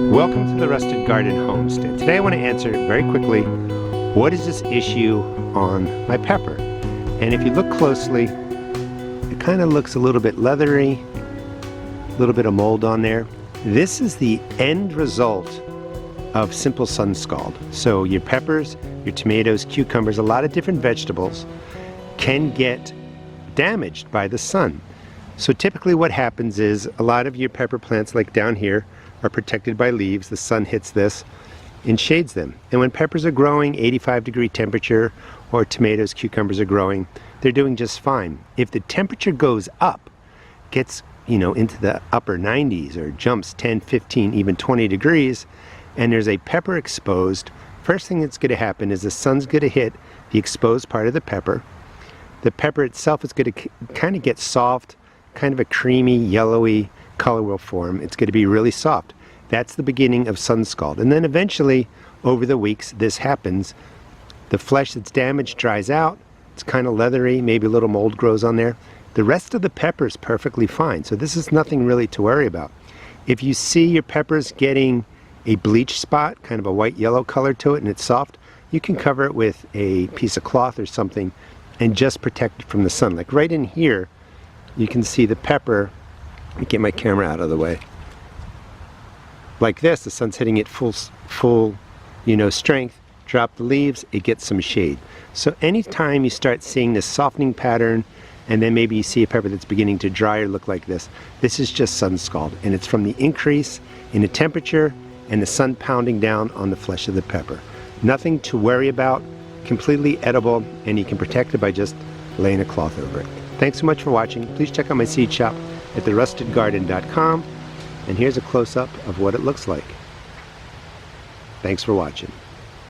Welcome to the Rusted Garden Homestead. Today I want to answer very quickly, what is this issue on my pepper? And if you look closely, it kind of looks a little bit leathery, a little bit of mold on there. This is the end result of simple sun scald. So your peppers, your tomatoes, cucumbers, a lot of different vegetables can get damaged by the sun. So typically what happens is a lot of your pepper plants, like down here, are protected by leaves. The sun hits this and shades them. And when peppers are growing 85-degree temperature, or tomatoes, cucumbers are growing, they're doing just fine. If the temperature goes up, gets into the upper 90s or jumps 10, 15, even 20 degrees, and there's a pepper exposed, first thing that's going to happen is the sun's going to hit the exposed part of the pepper. The pepper itself is going to kind of get soft, kind of a creamy, yellowy color will form. It's going to be really soft. That's the beginning of sun scald. And then eventually, over the weeks, this happens. The flesh that's damaged dries out. It's kind of leathery, maybe a little mold grows on there. The rest of the pepper is perfectly fine. So this is nothing really to worry about. If you see your peppers getting a bleach spot, kind of a white-yellow color to it, and it's soft, you can cover it with a piece of cloth or something and just protect it from the sun. Like right in here, you can see the pepper. Let me get my camera out of the way. Like this, the sun's hitting it full strength. Drop the leaves, it gets some shade. So anytime you start seeing this softening pattern, and then maybe you see a pepper that's beginning to dry or look like this is just sun scald, and it's from the increase in the temperature and the sun pounding down on the flesh of the pepper. Nothing to worry about, completely edible, and you can protect it by just laying a cloth over it. Thanks so much for watching. Please check out my seed shop at therustedgarden.com, and here's a close-up of what it looks like. Thanks for watching.